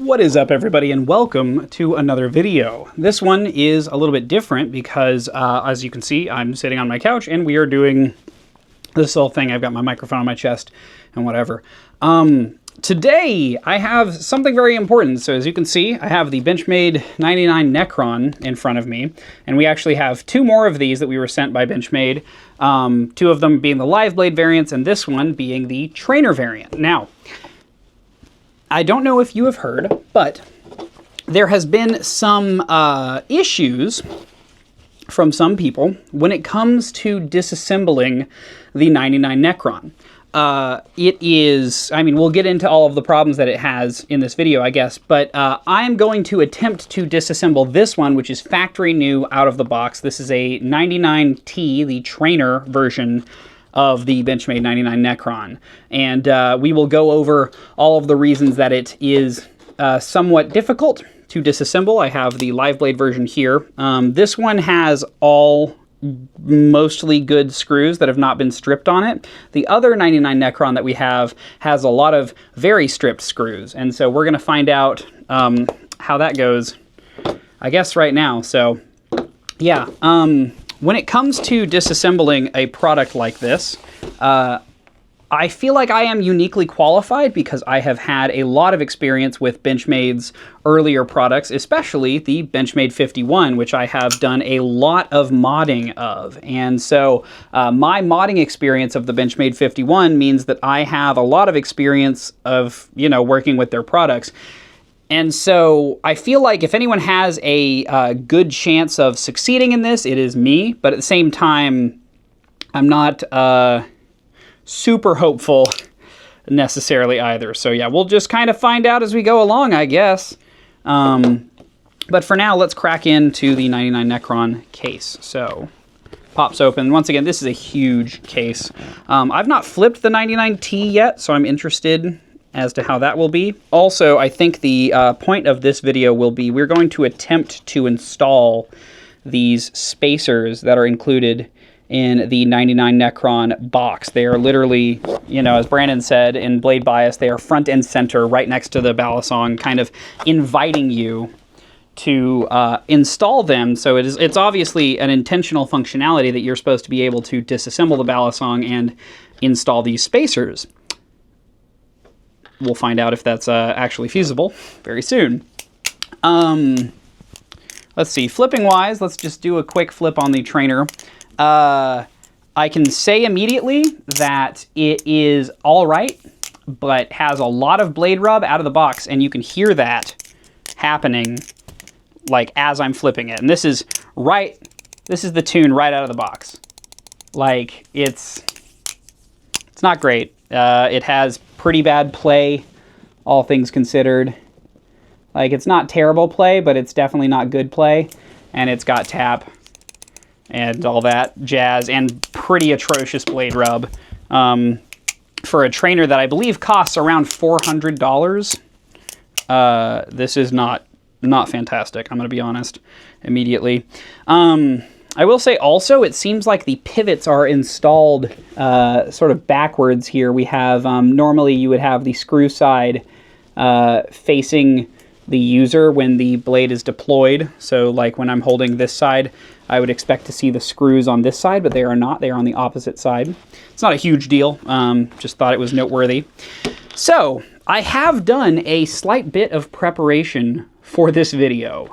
What is up, everybody, and welcome to another video. This one is a little bit different because, as you can see, I'm sitting on my couch and we are doing this little thing. I've got my microphone on my chest and whatever. Today, I have something very important. So as you can see, I have the Benchmade 99 Necron in front of me, and we actually have two more of these that we were sent by Benchmade, two of them being the live blade variants and this one being the trainer variant. Now, I don't know if you have heard, but there has been some issues from some people when it comes to disassembling the 99 Necron. It is, I mean, we'll get into all of the problems that it has in this video, I guess, but I am going to attempt to disassemble this one, which is factory new out of the box. This is a 99T, the trainer version of the Benchmade 99 Necron. And we will go over all of the reasons that it is somewhat difficult to disassemble. I have the live blade version here. This one has all mostly good screws that have not been stripped on it. The other 99 Necron that we have has a lot of very stripped screws. And so we're going to find out how that goes, I guess, right now. So yeah, when it comes to disassembling a product like this, I feel like I am uniquely qualified because I have had a lot of experience with Benchmade's earlier products, especially the Benchmade 51, which I have done a lot of modding of. And so my modding experience of the Benchmade 51 means that I have a lot of experience of, you know, working with their products. And so I feel like if anyone has a good chance of succeeding in this, it is me. But at the same time, I'm not super hopeful necessarily either. So yeah, we'll just kind of find out as we go along, I guess. But for now, let's crack into the 99 Necron case. So pops open. Once again, this is a huge case. I've not flipped the 99T yet, so I'm interested as to how that will be. Also, I think the point of this video will be we're going to attempt to install these spacers that are included in the 99 Necron box. They are literally, you know, as Brandon said in Blade Bias, they are front and center right next to the balisong, kind of inviting you to install them. So it's obviously an intentional functionality that you're supposed to be able to disassemble the balisong and install these spacers. We'll find out if that's actually feasible very soon. Let's see, flipping wise, let's just do a quick flip on the trainer. I can say immediately that it is all right, but has a lot of blade rub out of the box, and you can hear that happening like as I'm flipping it. And this is the tune right out of the box. Like it's not great. It has pretty bad play, all things considered. Like it's not terrible play, but it's definitely not good play, and it's got tap and all that jazz, and pretty atrocious blade rub for a trainer that I believe costs around $400. This is not fantastic, I'm going to be honest immediately. I will say also, it seems like the pivots are installed sort of backwards here. We have, normally you would have the screw side facing the user when the blade is deployed. So like when I'm holding this side, I would expect to see the screws on this side, but they are not. They are on the opposite side. It's not a huge deal. Just thought it was noteworthy. So I have done a slight bit of preparation for this video.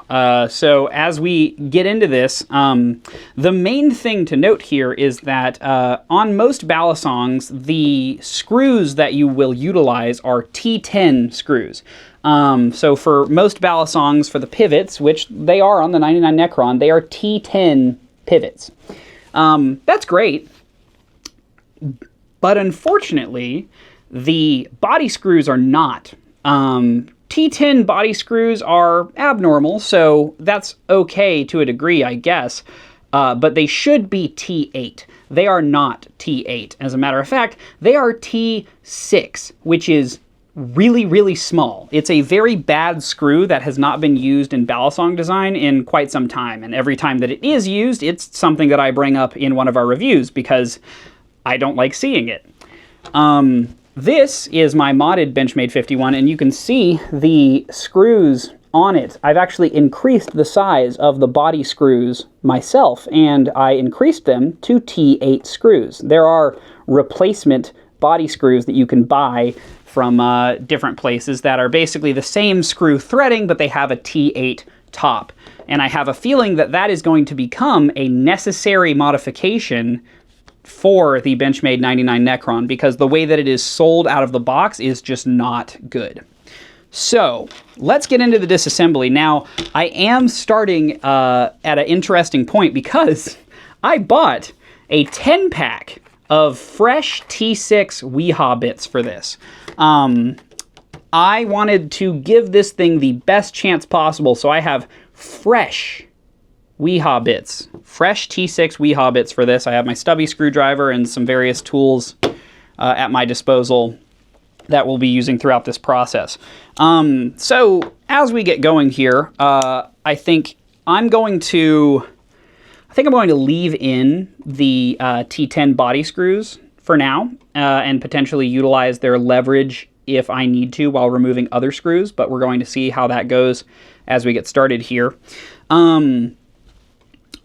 So as we get into this, the main thing to note here is that on most balisongs, the screws that you will utilize are T10 screws. So for most balisongs, for the pivots, which they are on the 99 Necron, they are T10 pivots. That's great, but unfortunately, the body screws are not. T10 body screws are abnormal, so that's okay to a degree, I guess, but they should be T8. They are not T8. As a matter of fact, they are T6, which is really, really small. It's a very bad screw that has not been used in balisong design in quite some time, and every time that it is used, it's something that I bring up in one of our reviews because I don't like seeing it. This is my modded Benchmade 51, and you can see the screws on it. I've actually increased the size of the body screws myself, and I increased them to T8 screws. There are replacement body screws that you can buy from different places that are basically the same screw threading, but they have a T8 top. And I have a feeling that that is going to become a necessary modification for the Benchmade 99 Necron, because the way that it is sold out of the box is just not good. So let's get into the disassembly. Now, I am starting at an interesting point because I bought a 10-pack of fresh T6 WEHA bits for this. I wanted to give this thing the best chance possible, so I have fresh WEHA bits, fresh T6 WEHA bits for this. I have my stubby screwdriver and some various tools at my disposal that we'll be using throughout this process. So as we get going here, I think I'm going to leave in the T10 body screws for now, and potentially utilize their leverage if I need to while removing other screws, but we're going to see how that goes as we get started here.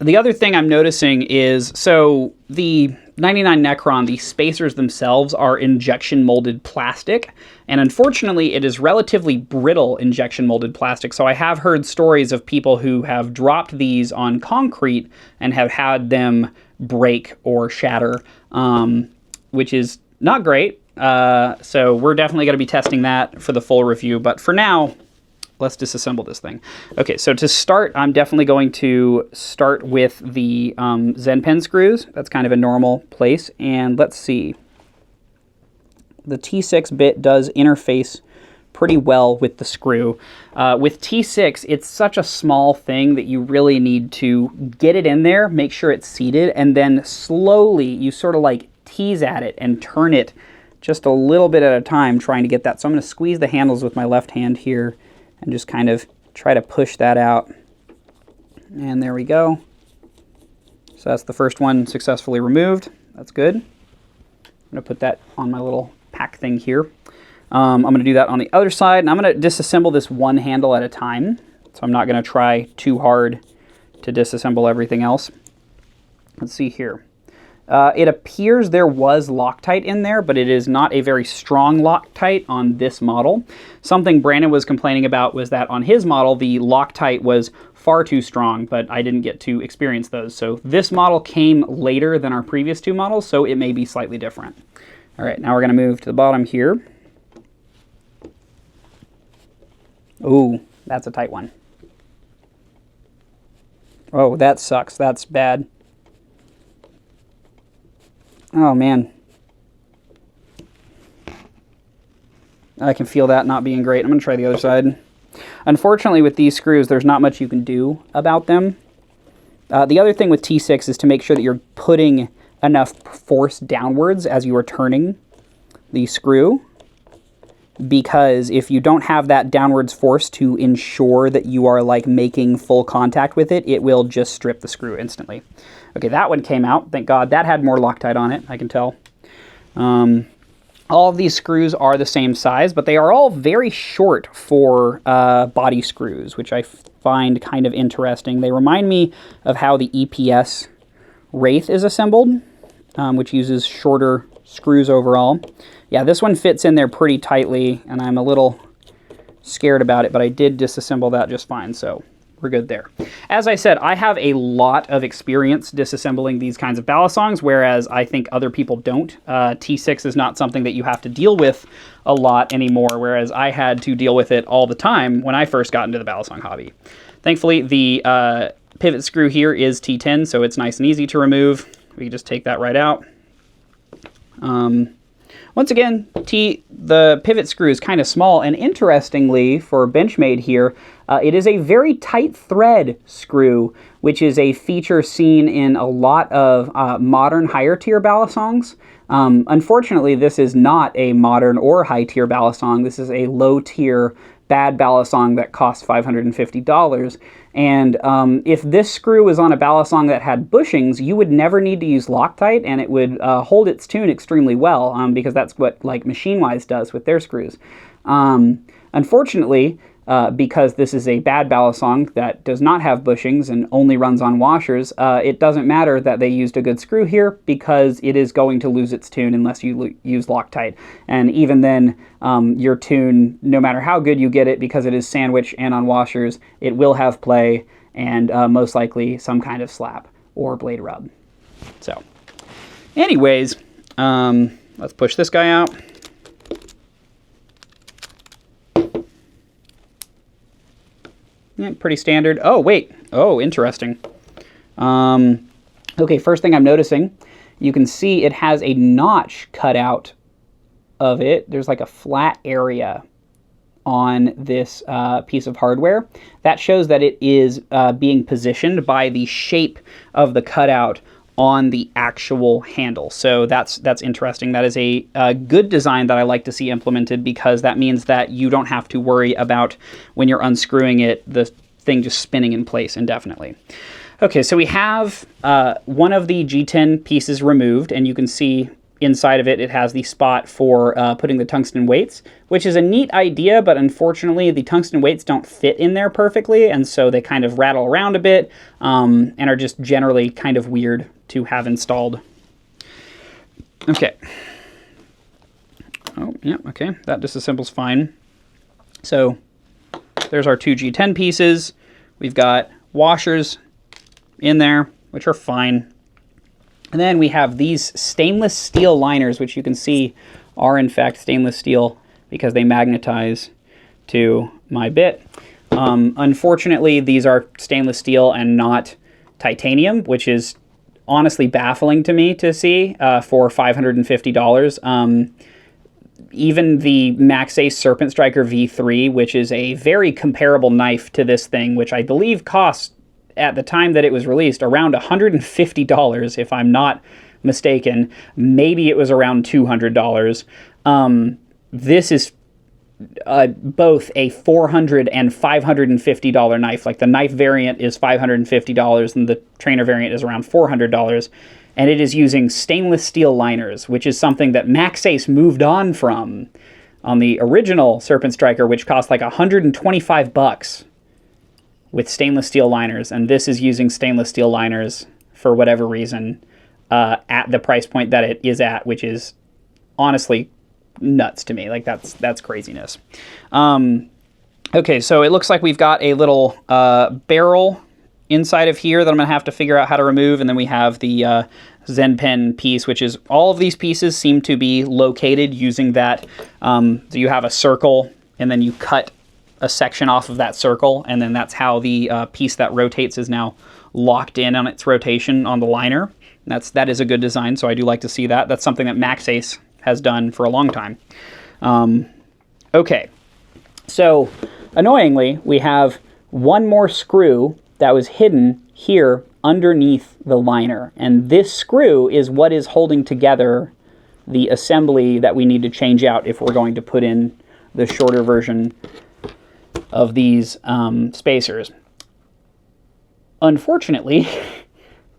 The other thing I'm noticing is, so the 99 Necron, the spacers themselves are injection molded plastic, and unfortunately it is relatively brittle injection molded plastic, so I have heard stories of people who have dropped these on concrete and have had them break or shatter, which is not great. So we're definitely going to be testing that for the full review, but for now, let's disassemble this thing. Okay, so to start, I'm definitely going to start with the Zen pen screws. That's kind of a normal place. And let's see. The T6 bit does interface pretty well with the screw. With T6, it's such a small thing that you really need to get it in there, make sure it's seated, and then slowly you sort of like tease at it and turn it just a little bit at a time, trying to get that. So I'm going to squeeze the handles with my left hand here and just kind of try to push that out. And there we go. So that's the first one successfully removed. That's good. I'm going to put that on my little pack thing here. I'm going to do that on the other side, and I'm going to disassemble this one handle at a time. So I'm not going to try too hard to disassemble everything else. Let's see here. It appears there was Loctite in there, but it is not a very strong Loctite on this model. Something Brandon was complaining about was that on his model, the Loctite was far too strong, but I didn't get to experience those. So this model came later than our previous two models, so it may be slightly different. All right, now we're going to move to the bottom here. Ooh, that's a tight one. Oh, that sucks. That's bad. Oh, man. I can feel that not being great. I'm going to try the other side. Unfortunately, with these screws, there's not much you can do about them. The other thing with T6 is to make sure that you're putting enough force downwards as you are turning the screw, because if you don't have that downwards force to ensure that you are like making full contact with it, it will just strip the screw instantly. Okay, that one came out. Thank God. That had more Loctite on it, I can tell. All of these screws are the same size, but they are all very short for body screws, which I find kind of interesting. They remind me of how the EPS Wraith is assembled, which uses shorter screws overall. Yeah, this one fits in there pretty tightly, and I'm a little scared about it, but I did disassemble that just fine, so we're good there. As I said, I have a lot of experience disassembling these kinds of balisongs, whereas I think other people don't. T6 is not something that you have to deal with a lot anymore, whereas I had to deal with it all the time when I first got into the balisong hobby. Thankfully, the pivot screw here is T10, so it's nice and easy to remove. We can just take that right out. Once again, the pivot screw is kind of small, and interestingly for Benchmade here, it is a very tight thread screw, which is a feature seen in a lot of modern higher tier balisongs. Unfortunately, this is not a modern or high tier balisong. This is a low tier bad balisong that costs $550. And if this screw was on a balisong that had bushings, you would never need to use Loctite, and it would hold its tune extremely well, because that's what like Machine Wise does with their screws. Unfortunately, because this is a bad balisong that does not have bushings and only runs on washers, it doesn't matter that they used a good screw here, because it is going to lose its tune unless you use Loctite. And even then, your tune, no matter how good you get it, because it is sandwich and on washers, it will have play and most likely some kind of slap or blade rub. So anyways, let's push this guy out. Yeah, pretty standard. Oh, wait. Oh, interesting. Okay, first thing I'm noticing, you can see it has a notch cut out of it. There's like a flat area on this piece of hardware. That shows that it is being positioned by the shape of the cutout on the actual handle. So that's interesting. That is a good design that I like to see implemented, because that means that you don't have to worry about, when you're unscrewing it, the thing just spinning in place indefinitely. Okay, so we have one of the G10 pieces removed, and you can see inside of it, it has the spot for putting the tungsten weights, which is a neat idea, but unfortunately the tungsten weights don't fit in there perfectly, and so they kind of rattle around a bit and are just generally kind of weird to have installed. Okay. Oh, yeah, okay. That disassembles fine. So there's our two G10 pieces. We've got washers in there, which are fine. And then we have these stainless steel liners, which you can see are in fact stainless steel because they magnetize to my bit. Unfortunately, these are stainless steel and not titanium, which is honestly baffling to me to see for $550. Even the MaxAce Serpent Striker V3, which is a very comparable knife to this thing, which I believe cost, at the time that it was released, around $150, if I'm not mistaken. Maybe it was around $200. This is both a $400 and $550 knife. Like, the knife variant is $550 and the trainer variant is around $400. And it is using stainless steel liners, which is something that MaxAce moved on from on the original Serpent Striker, which cost like $125 with stainless steel liners. And this is using stainless steel liners for whatever reason at the price point that it is at, which is honestly nuts to me. Like, that's craziness. Okay, so it looks like we've got a little barrel inside of here that I'm going to have to figure out how to remove, and then we have the Zen pen piece, which is, all of these pieces seem to be located using that. So you have a circle, and then you cut a section off of that circle, and then that's how the piece that rotates is now locked in on its rotation on the liner. That is a good design, so I do like to see that. That's something that MaxAce has done for a long time. Okay, so annoyingly, we have one more screw that was hidden here underneath the liner. And this screw is what is holding together the assembly that we need to change out if we're going to put in the shorter version of these spacers. Unfortunately,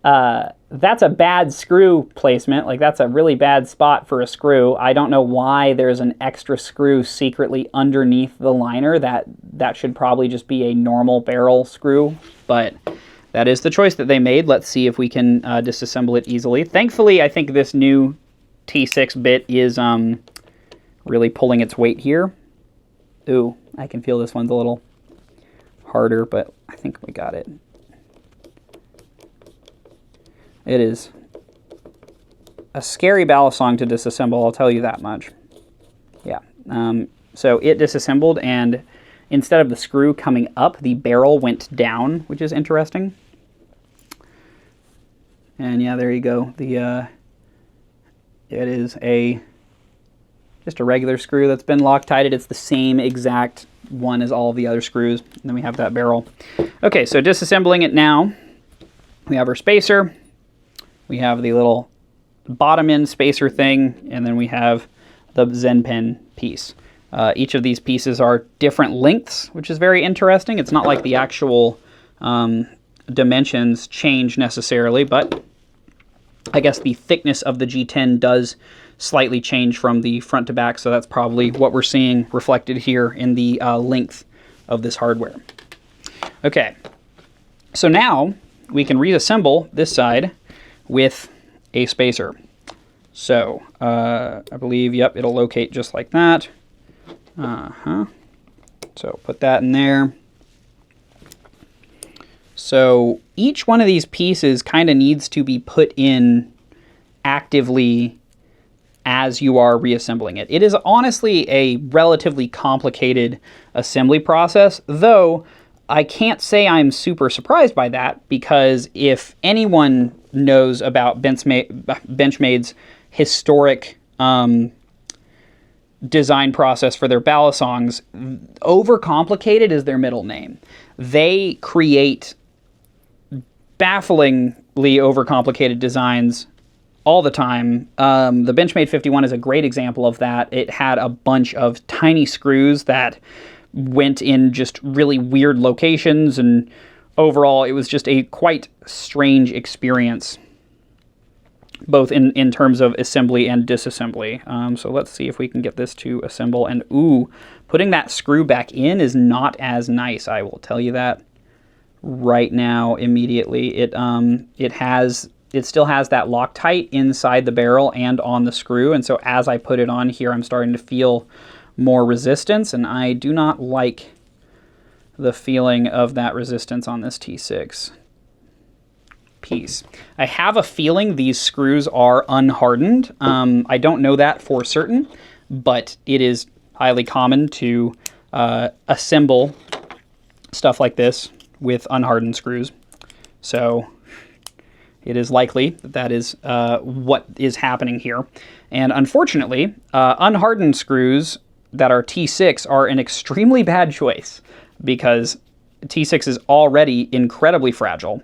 that's a bad screw placement. Like, that's a really bad spot for a screw. I don't know why there's an extra screw secretly underneath the liner. That should probably just be a normal barrel screw, but that is the choice that they made. Let's see if we can disassemble it easily. Thankfully, I think this new T6 bit is really pulling its weight here. Ooh, I can feel this one's a little harder, but I think we got it. It is a scary balisong to disassemble, I'll tell you that much. Yeah, so it disassembled, and instead of the screw coming up, the barrel went down, which is interesting. And yeah, there you go. It is just a regular screw that's been Loctited. It's the same exact one as all of the other screws. And then we have that barrel. Okay, so disassembling it now. We have our spacer. We have the little bottom end spacer thing, and then we have the Zen pen piece. Each of these pieces are different lengths, which is very interesting. It's not like the actual dimensions change necessarily, but I guess the thickness of the G10 does slightly change from the front to back, so that's probably what we're seeing reflected here in the length of this hardware. Okay, so now we can reassemble this side with a spacer. So I believe, yep, it'll locate just like that. So put that in there. So each one of these pieces kind of needs to be put in actively as you are reassembling it. It is honestly a relatively complicated assembly process, though I can't say I'm super surprised by that, because if anyone knows about Benchmade's historic design process for their balisongs, overcomplicated is their middle name. They create bafflingly overcomplicated designs all the time. The Benchmade 51 is a great example of that. It had a bunch of tiny screws that went in just really weird locations, and overall it was just a quite strange experience, both in terms of assembly and disassembly. So let's see if we can get this to assemble. And ooh, putting that screw back in is not as nice, I will tell you that right now immediately. It still has that Loctite inside the barrel and on the screw, and so as I put it on here, I'm starting to feel more resistance, and I do not like the feeling of that resistance on this T6 piece. I have a feeling these screws are unhardened. I don't know that for certain, but it is highly common to assemble stuff like this with unhardened screws. So it is likely that that is what is happening here. And unfortunately, unhardened screws that are T6 are an extremely bad choice, because T6 is already incredibly fragile.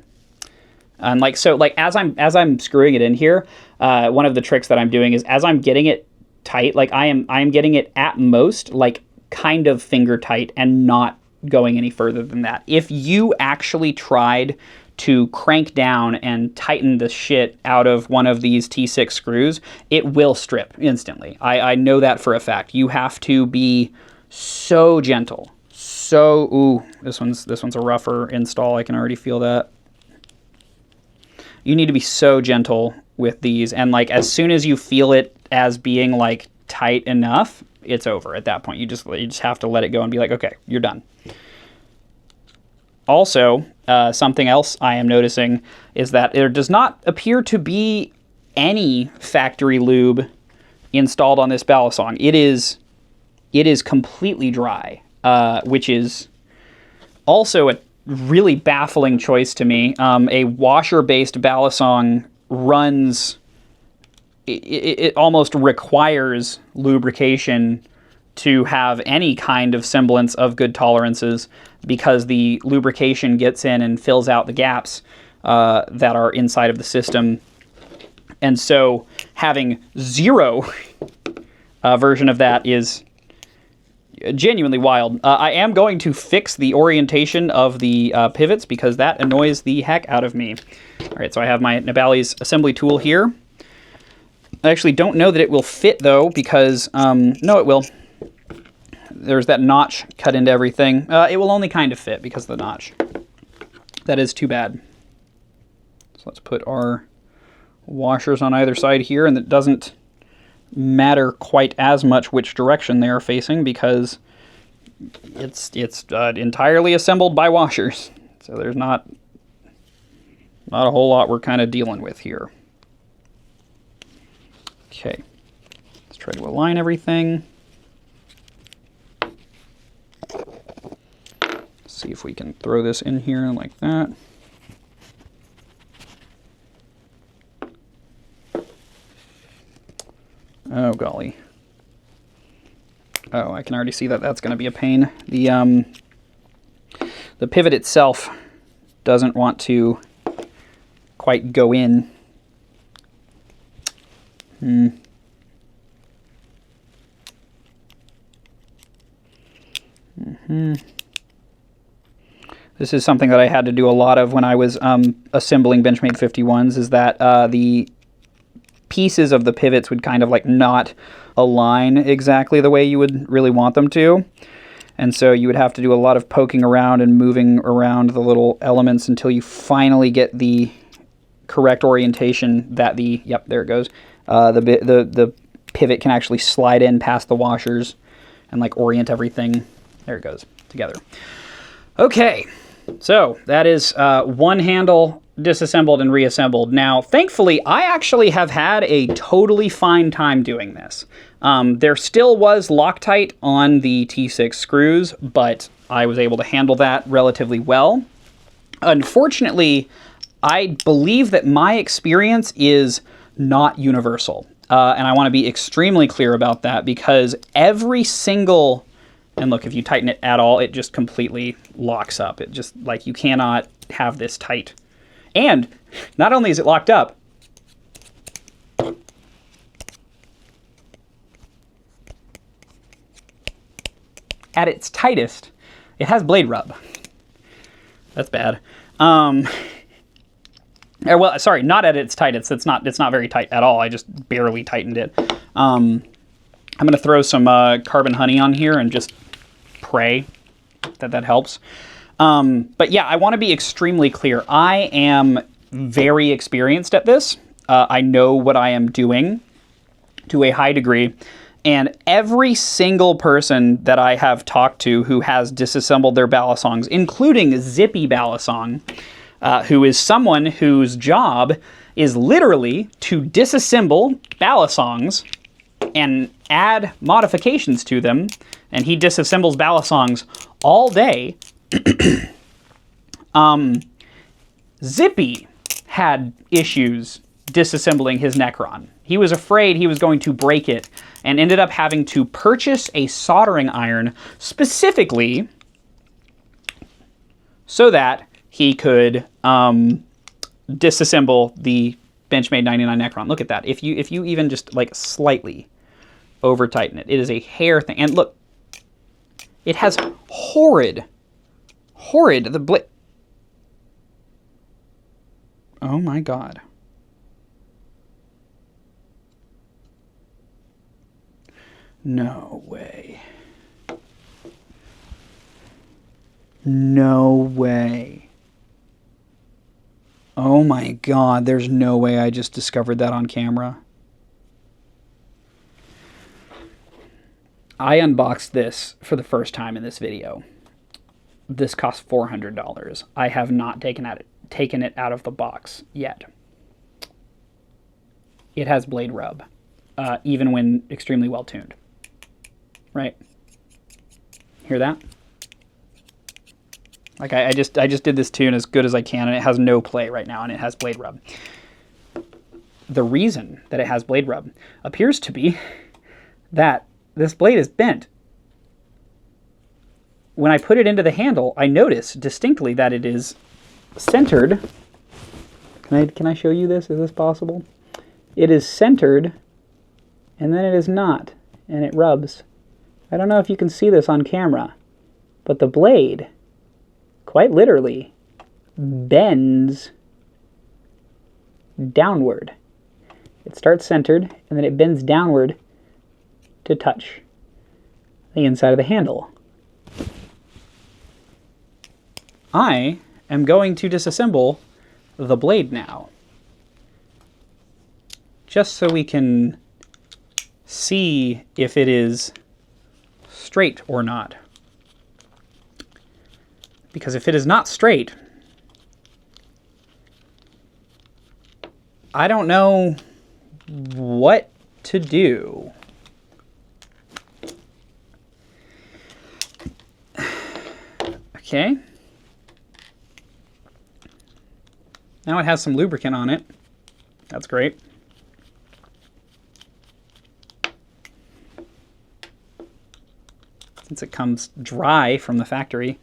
And as I'm screwing it in here, one of the tricks that I'm doing is, as I'm getting it tight, like I am getting it at most like kind of finger tight and not going any further than that. If you actually tried to crank down and tighten the shit out of one of these T6 screws, it will strip instantly. I know that for a fact. You have to be so gentle. So, ooh, this one's a rougher install. I can already feel that. You need to be so gentle with these, and like as soon as you feel it as being like tight enough, it's over at that point. You just have to let it go and be like, okay, you're done. Also, something else I am noticing is that there does not appear to be any factory lube installed on this balisong. It is completely dry, which is also a really baffling choice to me. A washer-based balisong runs, it almost requires lubrication to have any kind of semblance of good tolerances, because the lubrication gets in and fills out the gaps that are inside of the system. And so having zero version of that is genuinely wild. I am going to fix the orientation of the pivots, because that annoys the heck out of me. All right, so I have my Nibali's assembly tool here. I actually don't know that it will fit, though, because, no, it will. There's that notch cut into everything. It will only kind of fit because of the notch. That is too bad. So let's put our washers on either side here, and it doesn't matter quite as much which direction they are facing, because it's entirely assembled by washers. So there's not a whole lot we're kind of dealing with here. Okay, let's try to align everything. See if we can throw this in here like that. Oh, golly. Oh, I can already see that that's going to be a pain. The pivot itself doesn't want to quite go in. This is something that I had to do a lot of when I was assembling Benchmade 51s, is that the pieces of the pivots would kind of like not align exactly the way you would really want them to. And so you would have to do a lot of poking around and moving around the little elements until you finally get the correct orientation that the, yep, there it goes, the pivot can actually slide in past the washers and like orient everything. There it goes, together. Okay, so that is one handle disassembled and reassembled. Now, thankfully, I actually have had a totally fine time doing this. There still was Loctite on the T6 screws, but I was able to handle that relatively well. Unfortunately, I believe that my experience is not universal. And I want to be extremely clear about that, because every single, and look, if you tighten it at all, it just completely locks up. It just, like, you cannot have this tight. And not only is it locked up, at its tightest, it has blade rub. That's bad. Well, sorry, not at its tightest. It's not very tight at all. I just barely tightened it. I'm going to throw some carbon honey on here and just pray that that helps. But yeah, I want to be extremely clear. I am very experienced at this. I know what I am doing to a high degree. And every single person that I have talked to who has disassembled their balisongs, including Zippy Balisong, who is someone whose job is literally to disassemble balisongs and add modifications to them, and he disassembles balisongs all day. Zippy had issues disassembling his Necron. He was afraid he was going to break it and ended up having to purchase a soldering iron specifically so that he could disassemble the Benchmade 99 Necron. Look at that. If you even just like slightly over tighten it, it is a hair thing. And look, it has horrid the blade. Oh my God. No way. No way. Oh my God, there's no way I just discovered that on camera. I unboxed this for the first time in this video. This cost $400. I have not taken it out of the box yet. It has blade rub, even when extremely well tuned. Right? Hear that? Like I just did this tune as good as I can, and it has no play right now, and it has blade rub. The reason that it has blade rub appears to be that this blade is bent. When I put it into the handle, I notice distinctly that it is centered. Can I show you this? Is this possible? It is centered, and then it is not, and it rubs. I don't know if you can see this on camera, but the blade, quite literally, bends downward. It starts centered, and then it bends downward to touch the inside of the handle. I am going to disassemble the blade now, just so we can see if it is straight or not. Because if it is not straight, I don't know what to do. Okay. Now it has some lubricant on it. That's great. Since it comes dry from the factory.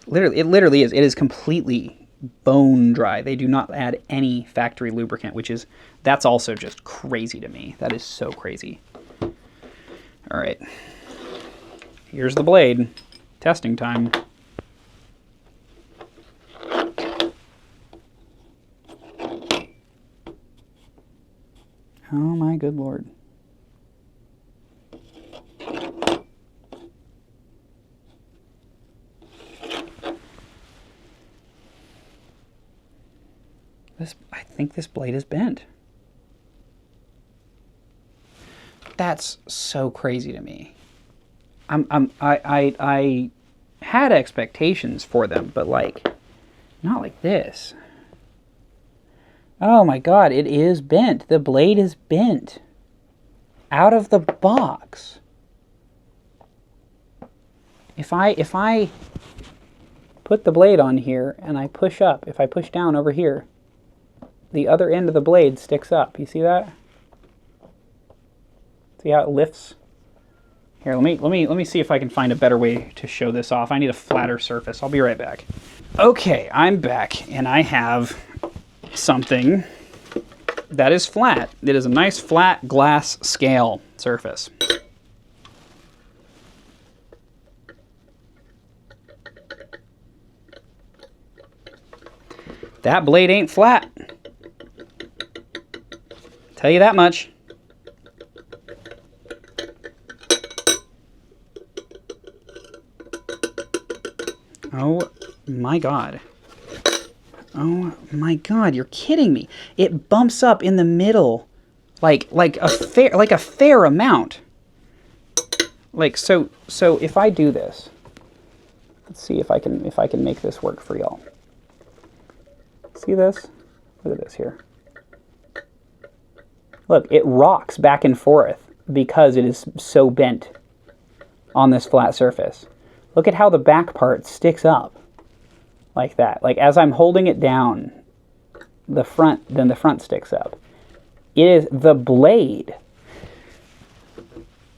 It literally is. It is completely bone dry. They do not add any factory lubricant, that's also just crazy to me. That is so crazy. All right. Here's the blade. Testing time. Oh my good Lord. I think this blade is bent. That's so crazy to me. I had expectations for them, but like, not like this. Oh my God, it is bent. The blade is bent. Out of the box. If I put the blade on here and I push up, if I push down over here, the other end of the blade sticks up. You see that? See how it lifts? Here, let me see if I can find a better way to show this off. I need a flatter surface. I'll be right back. Okay, I'm back, and I have something that is flat. It is a nice flat glass scale surface. That blade ain't flat. Tell you that much. Oh my God. Oh my God, you're kidding me. It bumps up in the middle like a fair amount. Like so if I do this, let's see if I can make this work for y'all. See this? Look at this here. Look, it rocks back and forth because it is so bent on this flat surface. Look at how the back part sticks up like that. Like as I'm holding it down, the front sticks up. It is the blade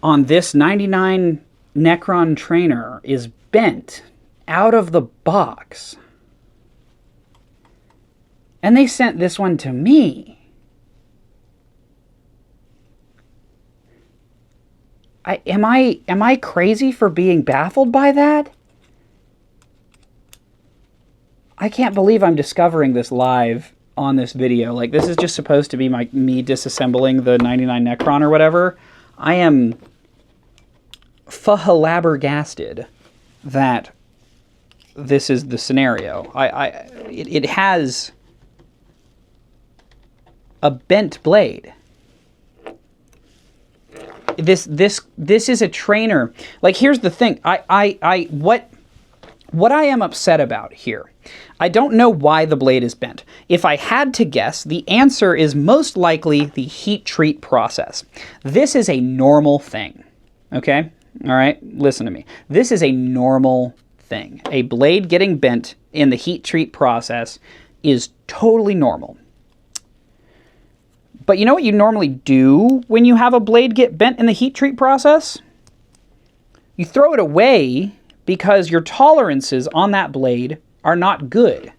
on this 99 Necron trainer is bent out of the box. And they sent this one to me. Am I crazy for being baffled by that? I can't believe I'm discovering this live on this video. Like, this is just supposed to be me disassembling the 99 Necron or whatever. I am flabbergasted that this is the scenario. It has a bent blade. This is a trainer. Like, here's the thing. What I am upset about here, I don't know why the blade is bent. If I had to guess, the answer is most likely the heat treat process. This is a normal thing, okay? All right, listen to me. This is a normal thing. A blade getting bent in the heat treat process is totally normal. But you know what you normally do when you have a blade get bent in the heat treat process? You throw it away because your tolerances on that blade are not good.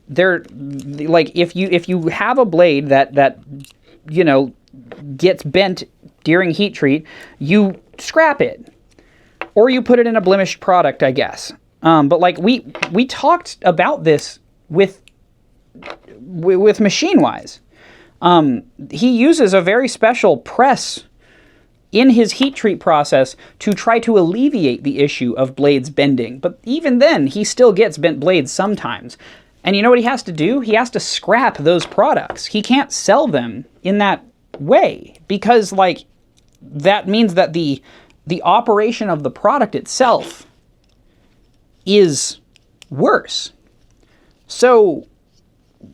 They're like, if you have a blade that you know gets bent during heat treat, you scrap it or you put it in a blemished product, I guess. But like we talked about this with Machine Wise. He uses a very special press in his heat treat process to try to alleviate the issue of blades bending. But even then, he still gets bent blades sometimes. And you know what he has to do? He has to scrap those products. He can't sell them in that way because, like, that means that the operation of the product itself is worse. So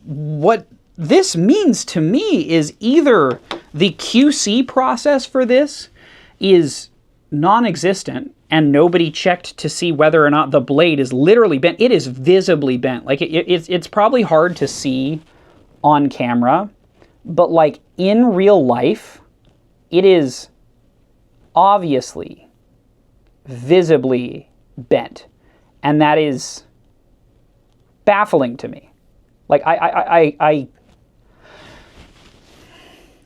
what this means to me is either the QC process for this is non-existent and nobody checked to see whether or not the blade is literally bent. It is visibly bent. Like it's probably hard to see on camera, but like in real life, it is obviously visibly bent. And that is baffling to me. Like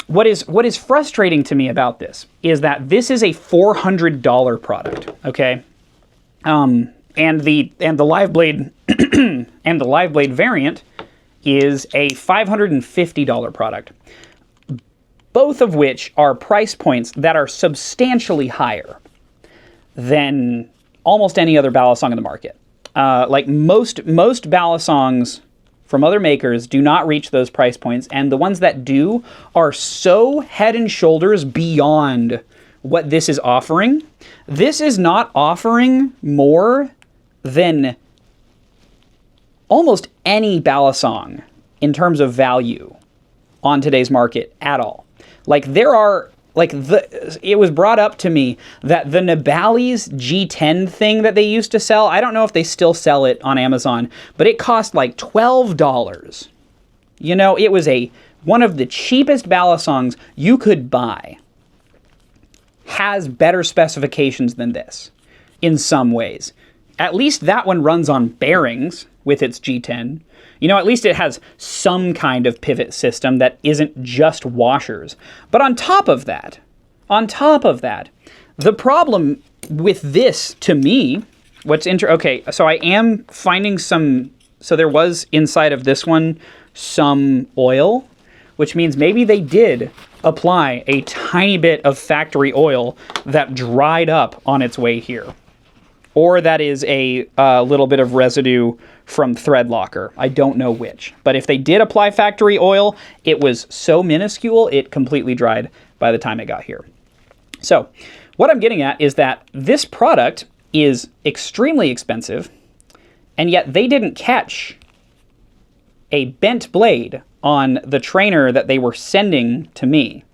What is frustrating to me about this is that this is a $400 product, okay? And the live blade and the live blade variant is a $550 product. Both of which are price points that are substantially higher than almost any other balisong in the market. Like most balisongs from other makers do not reach those price points, and the ones that do are so head and shoulders beyond what this is offering. This is not offering more than almost any balisong in terms of value on today's market at all. Like there are, like it was brought up to me that the Nibali's G10 thing that they used to sell, I don't know if they still sell it on Amazon, but it cost like $12. You know, it was one of the cheapest balisongs you could buy. Has better specifications than this in some ways. At least that one runs on bearings with its G10. You know, at least it has some kind of pivot system that isn't just washers. But on top of that, the problem with this, to me, okay, so I am finding some, so there was inside of this one some oil, which means maybe they did apply a tiny bit of factory oil that dried up on its way here. Or that is a little bit of residue from thread locker. I don't know which. But if they did apply factory oil, it was so minuscule, it completely dried by the time it got here. So what I'm getting at is that this product is extremely expensive, and yet they didn't catch a bent blade on the trainer that they were sending to me.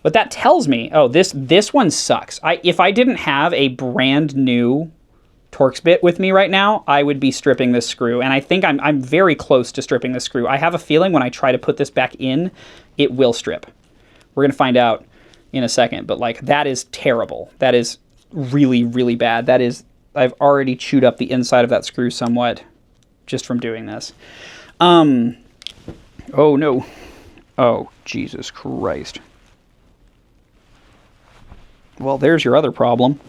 What that tells me, oh, this one sucks. If I didn't have a brand new Torx bit with me right now, I would be stripping this screw, and I think I'm very close to stripping this screw. I have a feeling when I try to put this back in, it will strip. We're gonna find out in a second, but like that is terrible. That is really, really bad. That is, I've already chewed up the inside of that screw somewhat just from doing this. Oh no. Oh, Jesus Christ. Well, there's your other problem.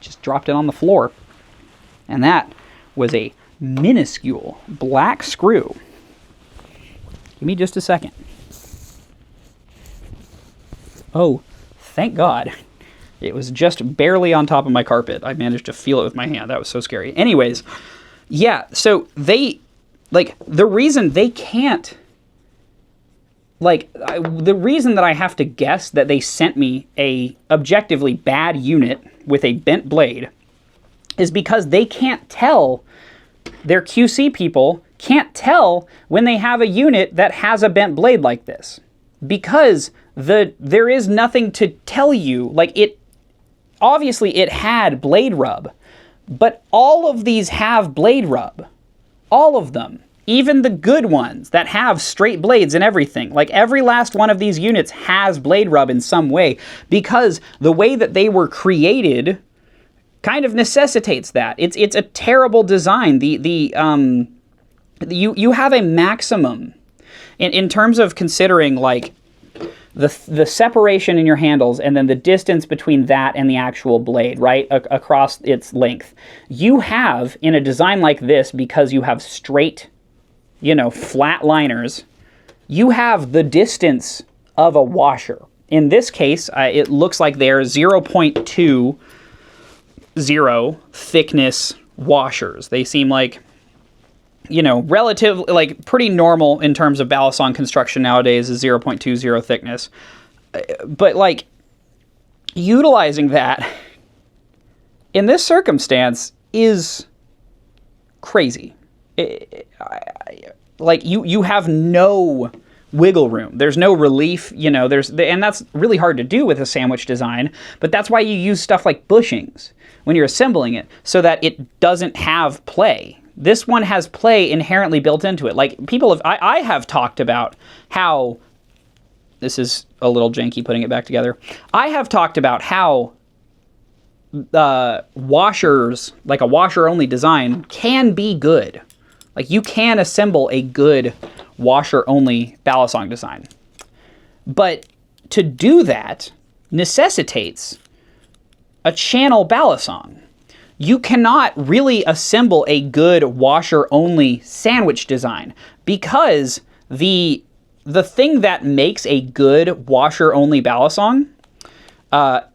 Just dropped it on the floor. And that was a minuscule black screw. Give me just a second. Oh, thank God. It was just barely on top of my carpet. I managed to feel it with my hand. That was so scary. Anyways, yeah, so the reason they can't, the reason that I have to guess that they sent me a objectively bad unit with a bent blade is because they can't tell, their QC people can't tell when they have a unit that has a bent blade like this. Because there is nothing to tell you. Like obviously it had blade rub, but all of these have blade rub. All of them. Even the good ones that have straight blades and everything. Like every last one of these units has blade rub in some way because the way that they were created kind of necessitates that. It's a terrible design. You have a maximum in terms of considering like the separation in your handles and then the distance between that and the actual blade, right, across its length. You have, in a design like this, because you have straight, flat liners, you have the distance of a washer. In this case, it looks like they're 0.20 thickness washers. They seem like, relative, like pretty normal in terms of balisong construction nowadays is 0.20 thickness. But like utilizing that in this circumstance is crazy. Like you have no wiggle room. There's no relief, and that's really hard to do with a sandwich design, but that's why you use stuff like bushings when you're assembling it so that it doesn't have play. This one has play inherently built into it. Like I have talked about how, this is a little janky putting it back together. I have talked about how washers, like a washer-only design, can be good. Like you can assemble a good washer-only balisong design. But to do that necessitates a channel balisong. you cannot really assemble a good washer-only sandwich design, because the thing that makes a good washer-only balisong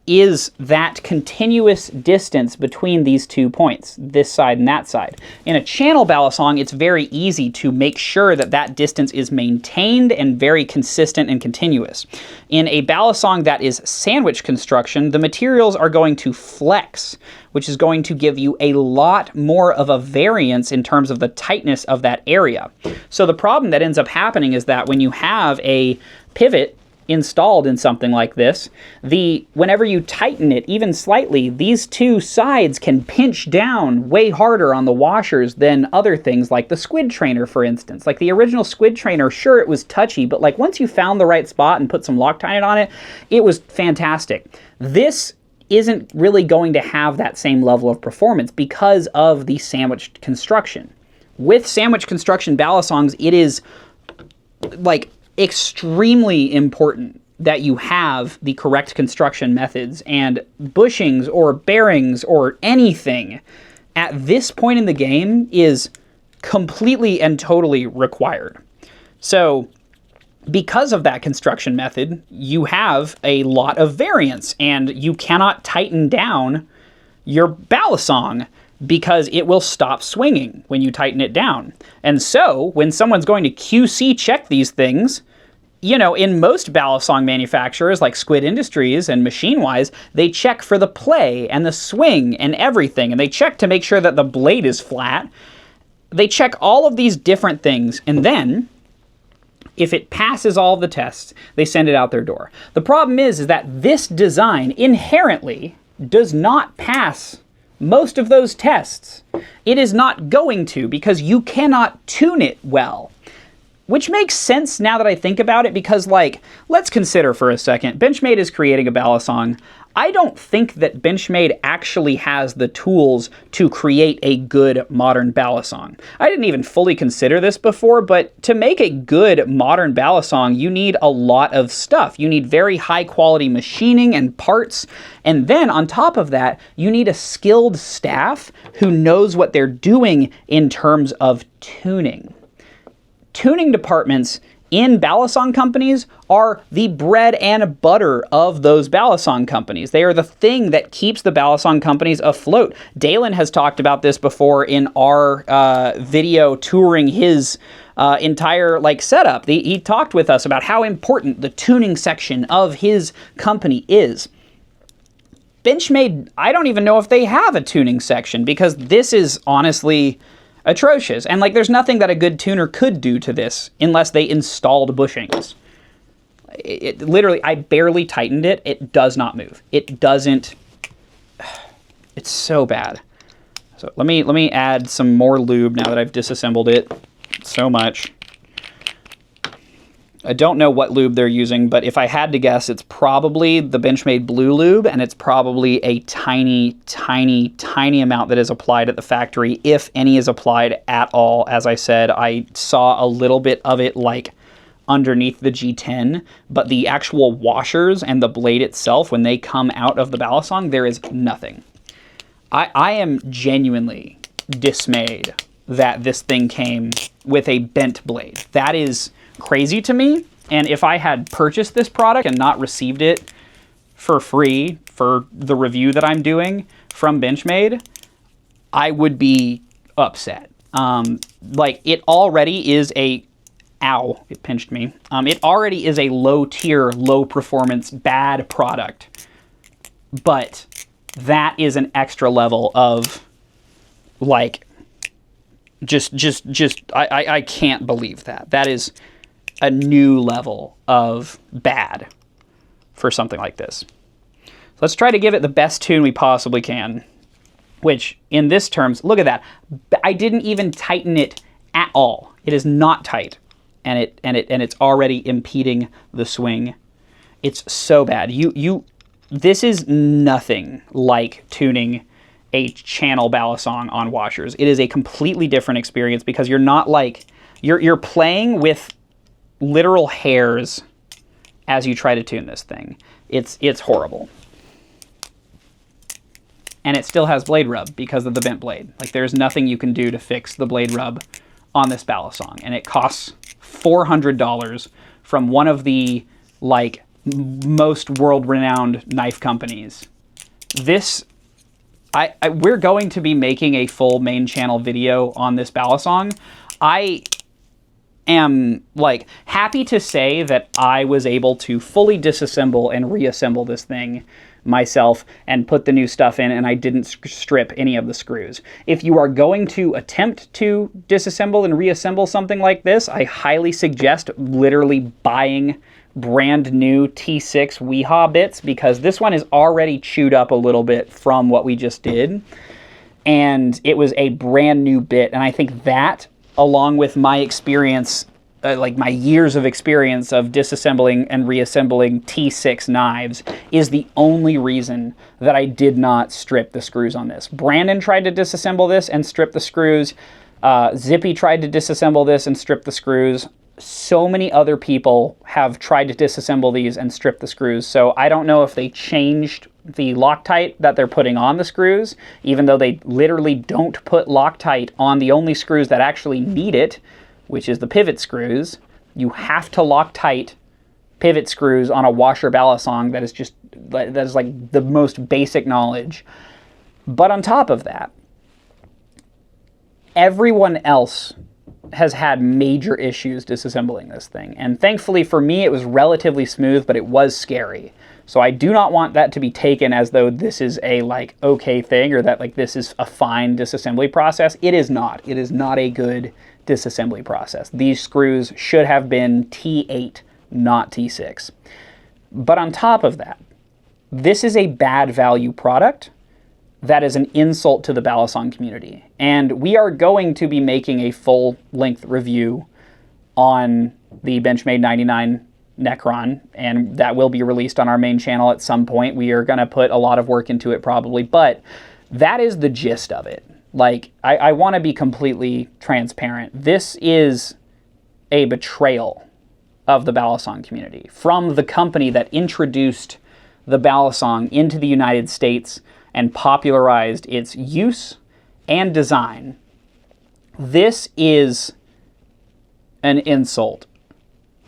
is that continuous distance between these 2 points, this side and that side. In a channel balisong, it's very easy to make sure that that distance is maintained and very consistent and continuous. In a balisong that is sandwich construction, the materials are going to flex, which is going to give you a lot more of a variance in terms of the tightness of that area. So the problem that ends up happening is that when you have a pivot installed in something like this, whenever you tighten it even slightly, these 2 sides can pinch down way harder on the washers than other things like the squid trainer, for instance. Like the original squid trainer, sure, it was touchy, but like once you found the right spot and put some Loctite on it, it was fantastic. This isn't really going to have that same level of performance because of the sandwich construction. With sandwich construction balisongs, it is like extremely important that you have the correct construction methods, and bushings or bearings or anything at this point in the game is completely and totally required. So because of that construction method, you have a lot of variance, and you cannot tighten down your balisong because it will stop swinging when you tighten it down. And so when someone's going to QC check these things, you know, in most balisong manufacturers like Squid Industries and Machine Wise, they check for the play and the swing and everything, and they check to make sure that the blade is flat. They check all of these different things, and then if it passes all of the tests, they send it out their door. The problem is that this design inherently does not pass most of those tests. It is not going to, because you cannot tune it well. Which makes sense now that I think about it, because, like, let's consider for a second, Benchmade is creating a balisong. I don't think that Benchmade actually has the tools to create a good modern balisong. I didn't even fully consider this before, but to make a good modern balisong, you need a lot of stuff. You need very high quality machining and parts, and then on top of that, you need a skilled staff who knows what they're doing in terms of tuning. Tuning departments in balisong companies are the bread and butter of those balisong companies. They are the thing that keeps the balisong companies afloat. Dalen has talked about this before in our video touring his entire setup. He talked with us about how important the tuning section of his company is. Benchmade, I don't even know if they have a tuning section, because this is honestly atrocious. And there's nothing that a good tuner could do to this unless they installed bushings. It literally, I barely tightened it. It does not move. It doesn't. It's so bad. So let me add some more lube now that I've disassembled it so much. I don't know what lube they're using, but if I had to guess, it's probably the Benchmade Blue Lube, and it's probably a tiny, tiny, tiny amount that is applied at the factory, if any is applied at all. As I said, I saw a little bit of it underneath the G10, but the actual washers and the blade itself, when they come out of the balisong, there is nothing. I am genuinely dismayed that this thing came with a bent blade. That is crazy to me. And if I had purchased this product and not received it for free for the review that I'm doing from Benchmade, I would be upset. It already is a, ow, it pinched me. It already is a low tier, low performance, bad product. But that is an extra level of I can't believe that. That is a new level of bad for something like this. Let's try to give it the best tune we possibly can, which in this terms, look at that. I didn't even tighten it at all. It is not tight, and it's already impeding the swing. It's so bad. This is nothing like tuning a channel balisong on washers. It is a completely different experience, because you're not you're playing with literal hairs as you try to tune this thing. It's horrible. and it still has blade rub because of the bent blade. Like, there's nothing you can do to fix the blade rub on this balisong, and it costs $400 from one of the, like, most world-renowned knife companies. This, we're going to be making a full main channel video on this balisong. I am, like, happy to say that I was able to fully disassemble and reassemble this thing myself and put the new stuff in, and I didn't strip any of the screws. If you are going to attempt to disassemble and reassemble something like this, I highly suggest literally buying brand new T6 WeHa bits, because this one is already chewed up a little bit from what we just did, and it was a brand new bit. And I think that, along with my experience, like my years of experience of disassembling and reassembling T6 knives, is the only reason that I did not strip the screws on this. Brandon tried to disassemble this and strip the screws. Zippy tried to disassemble this and strip the screws. So many other people have tried to disassemble these and strip the screws. So I don't know if they changed the Loctite that they're putting on the screws, even though they literally don't put Loctite on the only screws that actually need it, which is the pivot screws. You have to Loctite pivot screws on a washer balisong. That is like the most basic knowledge. But on top of that, everyone else has had major issues disassembling this thing. And thankfully for me, it was relatively smooth, but it was scary. So I do not want that to be taken as though this is a, like, okay thing, or that, like, this is a fine disassembly process. It is not. It is not a good disassembly process. These screws should have been T8, not T6. But on top of that, this is a bad value product that is an insult to the balisong community. And we are going to be making a full-length review on the Benchmade 99 Necron, and that will be released on our main channel at some point. We are going to put a lot of work into it probably, but that is the gist of it. Like, I want to be completely transparent. This is a betrayal of the balisong community from the company that introduced the balisong into the United States and popularized its use and design. This is an insult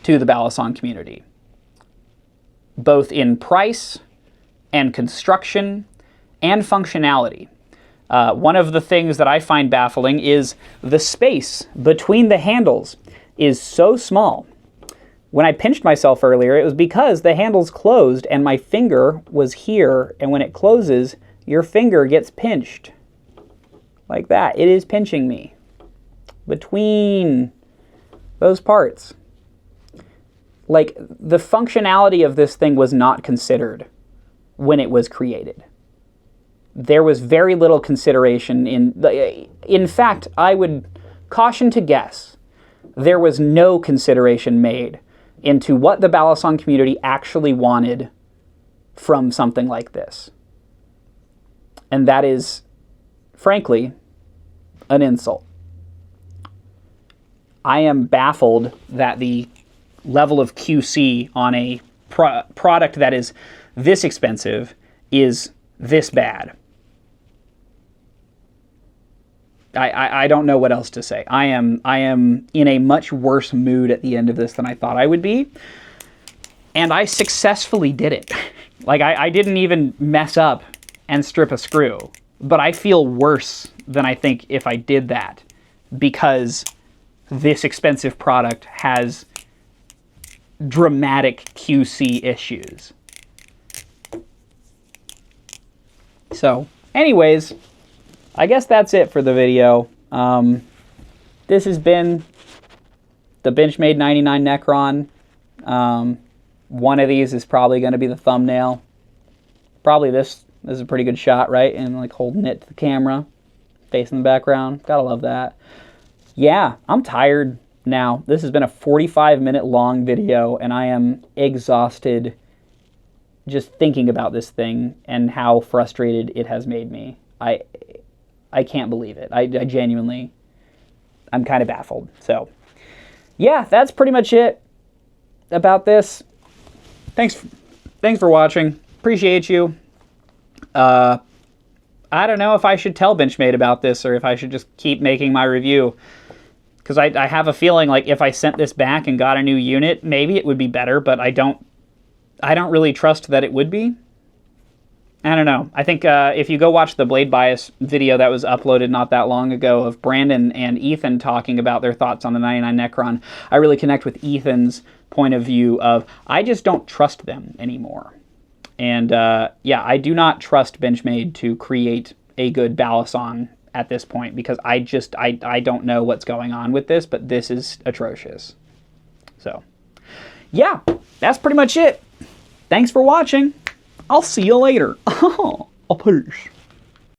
to the balisong community, both in price and construction and functionality. One of the things that I find baffling is the space between the handles is so small. When I pinched myself earlier, it was because the handles closed and my finger was here, and when it closes, your finger gets pinched. Like that. It is pinching me between those parts. Like, the functionality of this thing was not considered when it was created. There was very little consideration in fact, I would caution to guess there was no consideration made into what the balisong community actually wanted from something like this. And that is, frankly, an insult. I am baffled that the level of QC on a product that is this expensive is this bad. I don't know what else to say. I am in a much worse mood at the end of this than I thought I would be. And I successfully did it. Like, I didn't even mess up and strip a screw. But I feel worse than I think if I did that, because this expensive product has dramatic QC issues. So, anyways, I guess that's it for the video. This has been the Benchmade 99 Necron. One of these is probably going to be the thumbnail. Probably this. This is a pretty good shot, right? And like holding it to the camera, facing the background. Gotta love that. Yeah, I'm tired now. This has been a 45-minute long video, and I am exhausted just thinking about this thing and how frustrated it has made me. I can't believe it. I genuinely, I'm kind of baffled. So, yeah, that's pretty much it about this. Thanks for watching. Appreciate you. I don't know if I should tell Benchmade about this or if I should just keep making my review. Because I have a feeling like if I sent this back and got a new unit, maybe it would be better, but I don't really trust that it would be. I don't know. I think if you go watch the Blade Bias video that was uploaded not that long ago of Brandon and Ethan talking about their thoughts on the 99 Necron, I really connect with Ethan's point of view of, I just don't trust them anymore. And yeah, I do not trust Benchmade to create a good balisong at this point, because I don't know what's going on with this, but this is atrocious. So yeah, that's pretty much it. Thanks for watching. I'll see you later. Oh, peace.